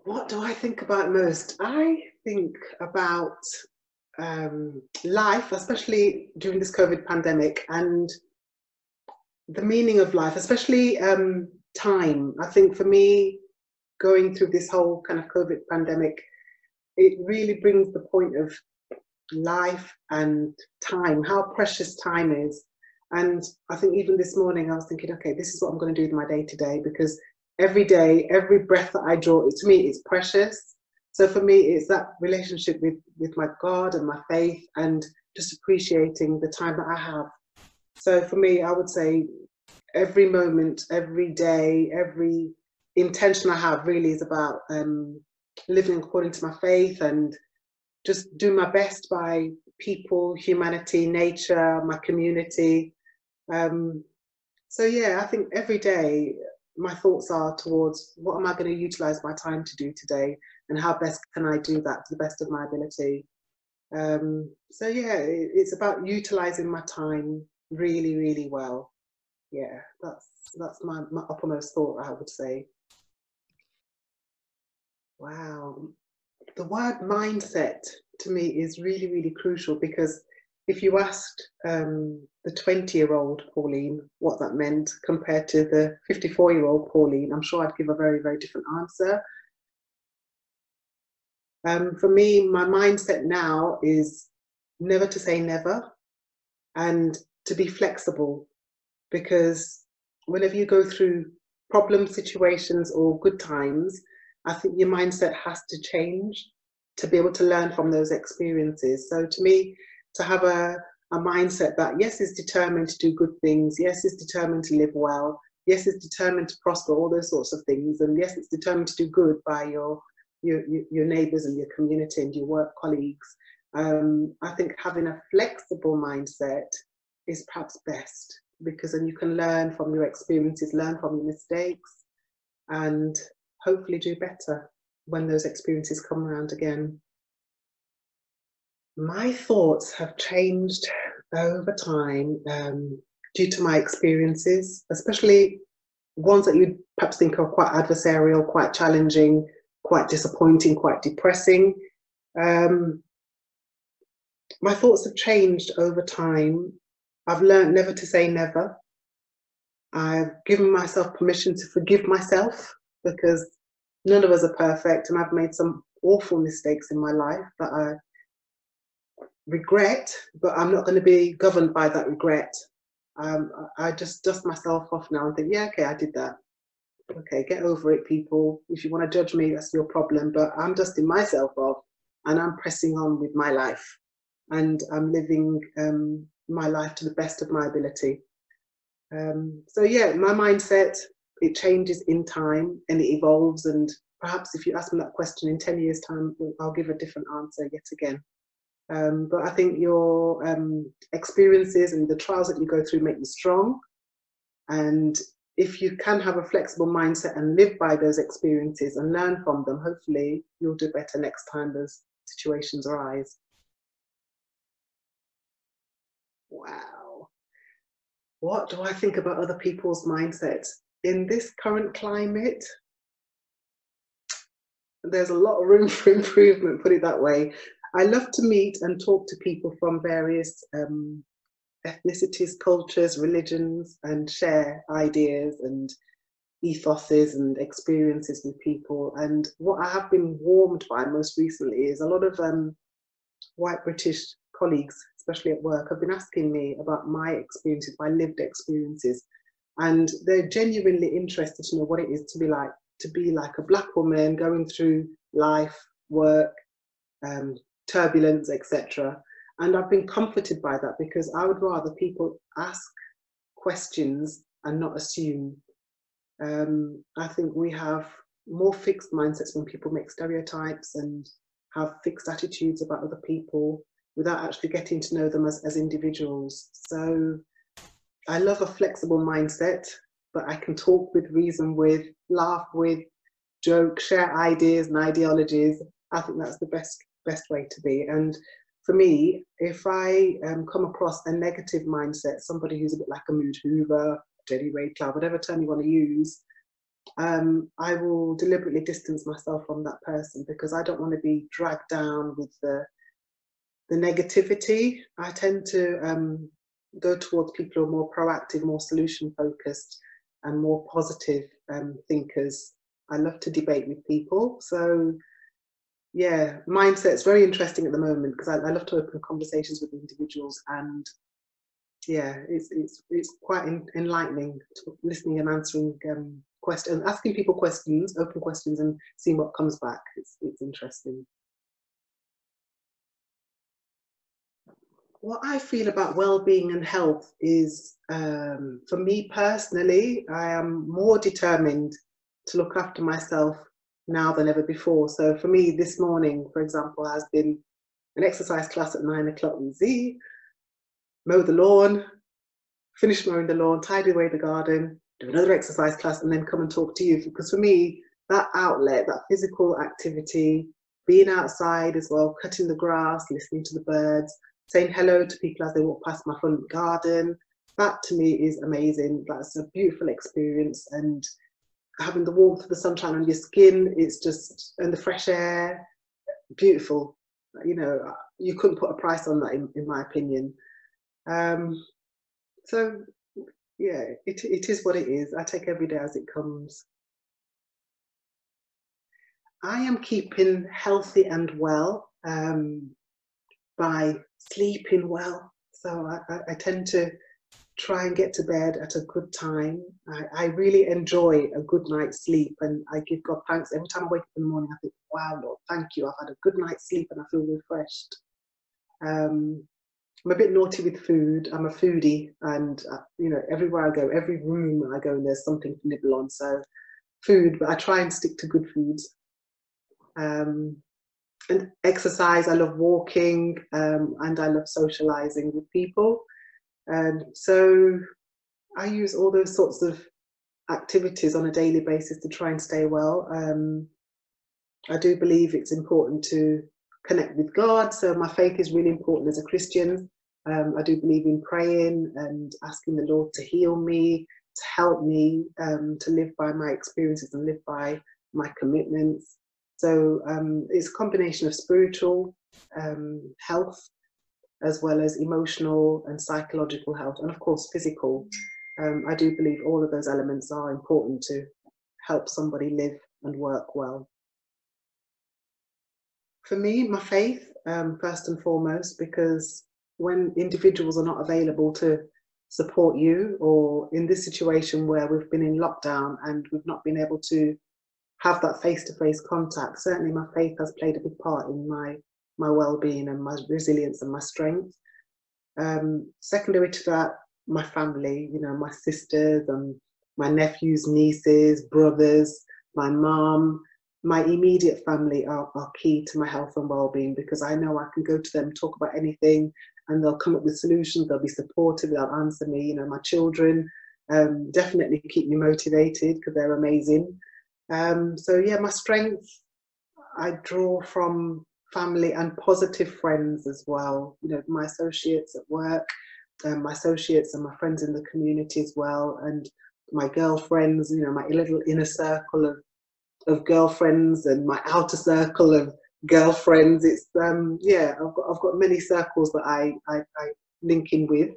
What do I think about most? I think about life, especially during this COVID pandemic, and the meaning of life, especially time. I think for me, going through this whole kind of COVID pandemic, it really brings the point of life and time, how precious time is. And I think even this morning, I was thinking, okay, this is what I'm going to do with my day to day, because every day, every breath that I draw, to me, it's precious. So for me, it's that relationship with my God and my faith, and just appreciating the time that I have. So for me, I would say every moment, every day, every intention I have really is about living according to my faith and just do my best by people, humanity, nature, my community. Um, so yeah, I think every day my thoughts are towards what am I going to utilize my time to do today, and how best can I do that to the best of my ability. So yeah, it's about utilizing my time really, really well. Yeah, that's my uppermost thought, I would say. Wow. The word mindset to me is really, really crucial, because if you asked the 20-year-old Pauline what that meant compared to the 54-year-old Pauline, I'm sure I'd give a very, very different answer. For me, my mindset now is never to say never, and to be flexible, because whenever you go through problem situations or good times, I think your mindset has to change to be able to learn from those experiences. So to me, to have a mindset that, yes, is determined to do good things, yes, is determined to live well, yes, is determined to prosper, all those sorts of things, and yes, it's determined to do good by your neighbours and your community and your work colleagues. I think having a flexible mindset is perhaps best, because then you can learn from your experiences, learn from your mistakes, and hopefully do better when those experiences come around again. My thoughts have changed over time due to my experiences, especially ones that you perhaps think are quite adversarial, quite challenging, quite disappointing, quite depressing. Um, my thoughts have changed over time. I've learned never to say never. I've given myself permission to forgive myself, because none of us are perfect, and I've made some awful mistakes in my life that I regret, but I'm not going to be governed by that regret. I just dust myself off now and think, yeah, okay, I did that. Okay, get over it, people. If you want to judge me, that's your problem. But I'm dusting myself off, and I'm pressing on with my life, and I'm living my life to the best of my ability. So yeah, my mindset, it changes in time and it evolves. And perhaps if you ask me that question in 10 years' time, I'll give a different answer yet again. But I think your experiences and the trials that you go through make you strong. And if you can have a flexible mindset and live by those experiences and learn from them, hopefully you'll do better next time those situations arise. Wow. What do I think about other people's mindsets? In this current climate, there's a lot of room for improvement, put it that way. I love to meet and talk to people from various ethnicities, cultures, religions, and share ideas and ethoses and experiences with people. And what I have been warmed by most recently is a lot of white British colleagues, especially at work, have been asking me about my experiences, my lived experiences. And they're genuinely interested to know what it is to be like a Black woman going through life, work, turbulence, etc. And I've been comforted by that, because I would rather people ask questions and not assume. I think we have more fixed mindsets when people make stereotypes and have fixed attitudes about other people without actually getting to know them as individuals. So I love a flexible mindset, but I can talk with, reason with, laugh with, joke, share ideas and ideologies. I think that's the best way to be. And for me, if I come across a negative mindset, somebody who's a bit like a mood hoover, Jenny Ray Cloud, whatever term you want to use, I will deliberately distance myself from that person because I don't want to be dragged down with the negativity. I tend to go towards people who are more proactive, more solution focused, and more positive thinkers. I love to debate with people. So yeah, mindset's very interesting at the moment because I love to open conversations with individuals, and yeah, it's quite enlightening to listening and answering questions, asking people questions, open questions, and seeing what comes back. It's interesting. What I feel about well-being and health is, for me personally, I am more determined to look after myself now than ever before. So for me, this morning, for example, has been an exercise class at 9 o'clock with Z, mow the lawn, finish mowing the lawn, tidy away the garden, do another exercise class, and then come and talk to you. Because for me, that outlet, that physical activity, being outside as well, cutting the grass, listening to the birds, saying hello to people as they walk past my front garden, that to me is amazing. That's a beautiful experience. And having the warmth of the sunshine on your skin, it's just, and the fresh air, beautiful. You know, you couldn't put a price on that in my opinion. So yeah, it is what it is. I take every day as it comes. I am keeping healthy and well by sleeping well. So I tend to try and get to bed at a good time. I really enjoy a good night's sleep, and I give God thanks every time I wake up in the morning. I think, wow, Lord, thank you. I've had a good night's sleep and I feel refreshed. I'm a bit naughty with food. I'm a foodie, and you know, everywhere I go, every room I go in, there's something to nibble on. So food, but I try and stick to good foods. And exercise, I love walking, and I love socializing with people. So I use all those sorts of activities on a daily basis to try and stay well. I do believe it's important to connect with God. So my faith is really important as a Christian. I do believe in praying and asking the Lord to heal me, to help me to live by my experiences and live by my commitments. So it's a combination of spiritual health as well as emotional and psychological health, and of course physical. I do believe all of those elements are important to help somebody live and work well. For me, my faith, first and foremost, because when individuals are not available to support you, or in this situation where we've been in lockdown and we've not been able to have that face-to-face contact, certainly my faith has played a big part in my well-being and my resilience and my strength. Secondary to that, my family, you know, my sisters and my nephews, nieces, brothers, my mum, my immediate family are key to my health and well-being, because I know I can go to them, talk about anything, and they'll come up with solutions. They'll be supportive, they'll answer me. You know, my children definitely keep me motivated because they're amazing. So yeah, my strength, I draw from family and positive friends as well. You know, my associates at work, my associates and my friends in the community as well, and my girlfriends, you know, my little inner circle of girlfriends and my outer circle of girlfriends. It's yeah, I've got many circles that I link in with,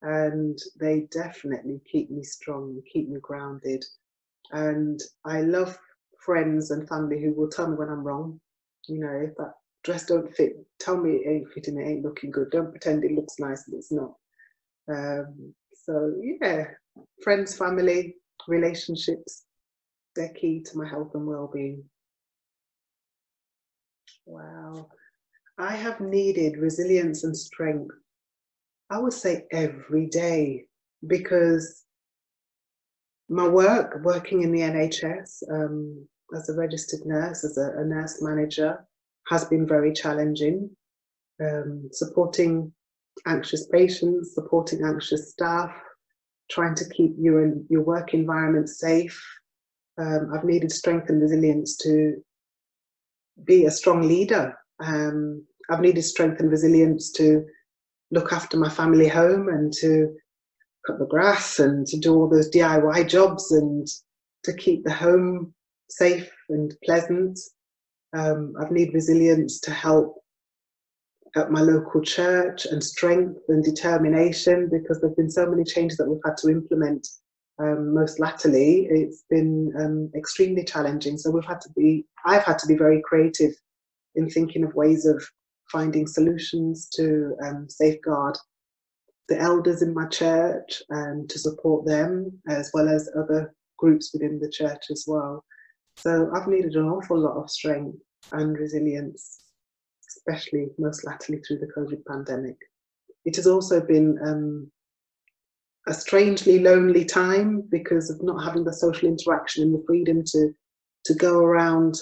and they definitely keep me strong, keep me grounded. And I love friends and family who will tell me when I'm wrong. You know, if that dress don't fit, tell me it ain't fitting, it ain't looking good. Don't pretend it looks nice and it's not. So yeah, friends, family, relationships, they're key to my health and well-being. Wow. I have needed resilience and strength, I would say, every day, because my working in the NHS as a registered nurse, as a nurse manager, has been very challenging. Supporting anxious patients, supporting anxious staff, trying to keep your work environment safe. I've needed strength and resilience to be a strong leader. I've needed strength and resilience to look after my family home and to cut the grass and to do all those DIY jobs and to keep the home safe and pleasant. I've needed resilience to help at my local church, and strength and determination, because there've been so many changes that we've had to implement. Most latterly, it's been extremely challenging. So I've had to be very creative in thinking of ways of finding solutions to safeguard the elders in my church and to support them, as well as other groups within the church as well. So I've needed an awful lot of strength and resilience, especially most latterly through the COVID pandemic. It has also been a strangely lonely time because of not having the social interaction and the freedom to go around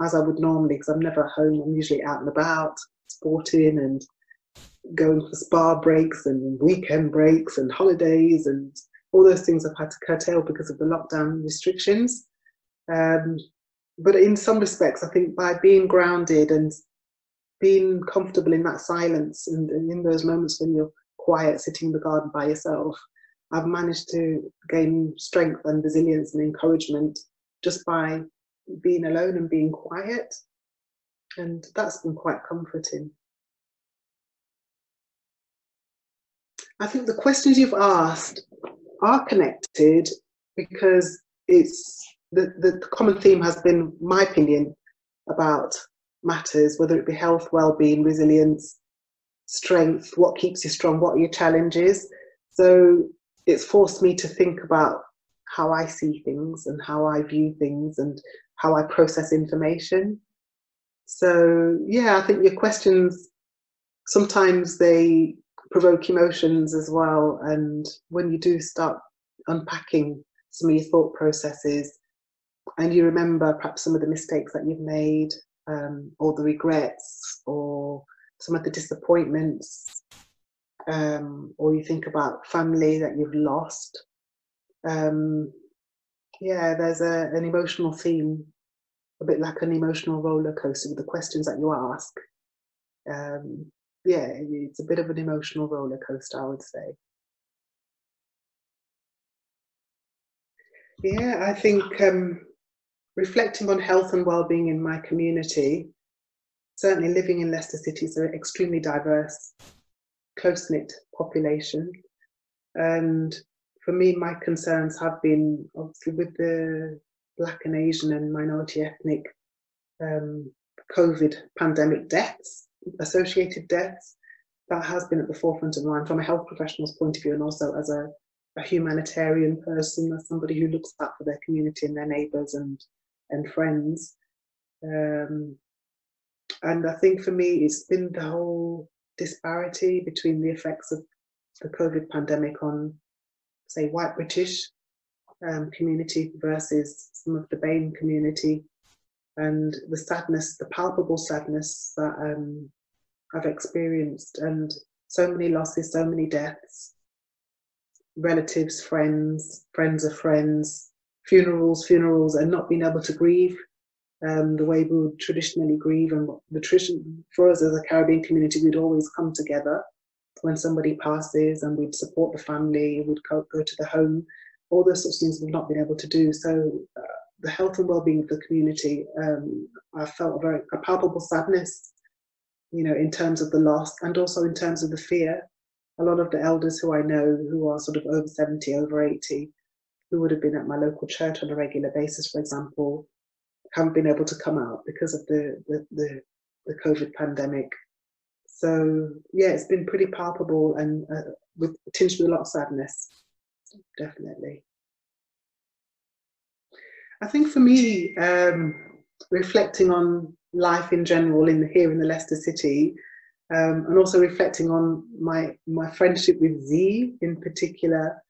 as I would normally, because I'm never at home. I'm usually out and about, sporting and going for spa breaks and weekend breaks and holidays, and all those things I've had to curtail because of the lockdown restrictions. But in some respects, I think by being grounded and being comfortable in that silence and in those moments when you're quiet, sitting in the garden by yourself, I've managed to gain strength and resilience and encouragement just by being alone and being quiet. And that's been quite comforting. I think the questions you've asked are connected, because it's the common theme has been my opinion about matters, whether it be health, well-being, resilience, strength, what keeps you strong, what are your challenges. So it's forced me to think about how I see things and how I view things and how I process information. So yeah, I think your questions, sometimes they provoke emotions as well, and when you do start unpacking some of your thought processes and you remember perhaps some of the mistakes that you've made, or the regrets, or some of the disappointments, or you think about family that you've lost, yeah, there's an emotional theme, a bit like an emotional roller coaster with the questions that you ask. Yeah, it's a bit of an emotional roller coaster, I would say. Yeah, I think reflecting on health and well-being in my community, certainly living in Leicester City, so an extremely diverse, close-knit population. And for me, my concerns have been obviously with the Black and Asian and minority ethnic COVID pandemic deaths, associated deaths. That has been at the forefront of mind from a health professional's point of view, and also as a humanitarian person, as somebody who looks out for their community and their neighbours and friends. And I think for me, it's been the whole disparity between the effects of the COVID pandemic on, say, white British community versus some of the BAME community, and the sadness, the palpable sadness that I've experienced, and so many losses, so many deaths, relatives, friends of friends, funerals, and not being able to grieve the way we would traditionally grieve. And the tradition for us as a Caribbean community, we'd always come together when somebody passes, and we'd support the family, we'd go to the home. All those sorts of things we've not been able to do. So the health and well-being of the community, I felt a palpable sadness, you know, in terms of the loss, and also in terms of the fear. A lot of the elders who I know, who are sort of over 70, over 80, who would have been at my local church on a regular basis, for example, haven't been able to come out because of the COVID pandemic. So yeah, it's been pretty palpable, and with tinged with a lot of sadness, definitely. I think for me, reflecting on life in general here in the Leicester City, and also reflecting on my friendship with Z in particular,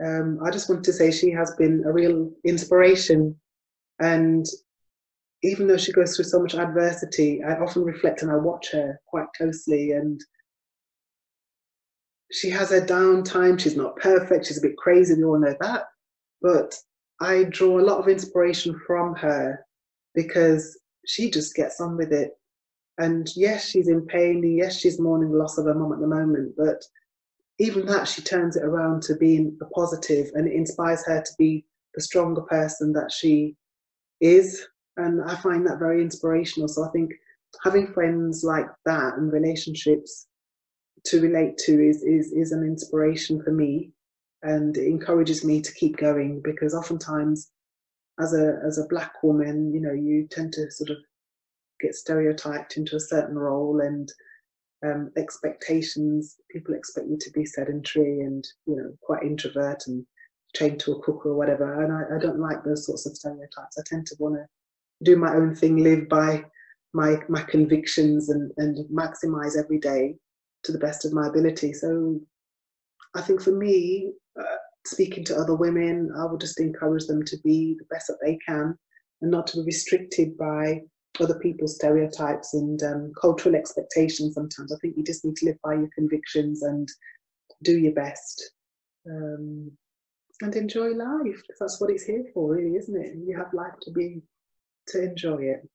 I just want to say she has been a real inspiration. And even though she goes through so much adversity, I often reflect and I watch her quite closely, and she has her down time. She's not perfect. She's a bit crazy. We all know that. But I draw a lot of inspiration from her because she just gets on with it. And yes, she's in pain. Yes, she's mourning the loss of her mum at the moment. But even that, she turns it around to being a positive, and it inspires her to be the stronger person that she is. And I find that very inspirational. So I think having friends like that and relationships to relate to is an inspiration for me, and it encourages me to keep going, because oftentimes as a Black woman, you know, you tend to sort of get stereotyped into a certain role, and expectations. People expect you to be sedentary and, you know, quite introvert and chained to a cook or whatever. And I don't like those sorts of stereotypes. I tend to want to do my own thing, live by my convictions, and maximize every day to the best of my ability. So I think for me, speaking to other women, I would just encourage them to be the best that they can, and not to be restricted by other people's stereotypes and cultural expectations. Sometimes I think you just need to live by your convictions and do your best, and enjoy life, because that's what it's here for, really, isn't it? You have life to enjoy it.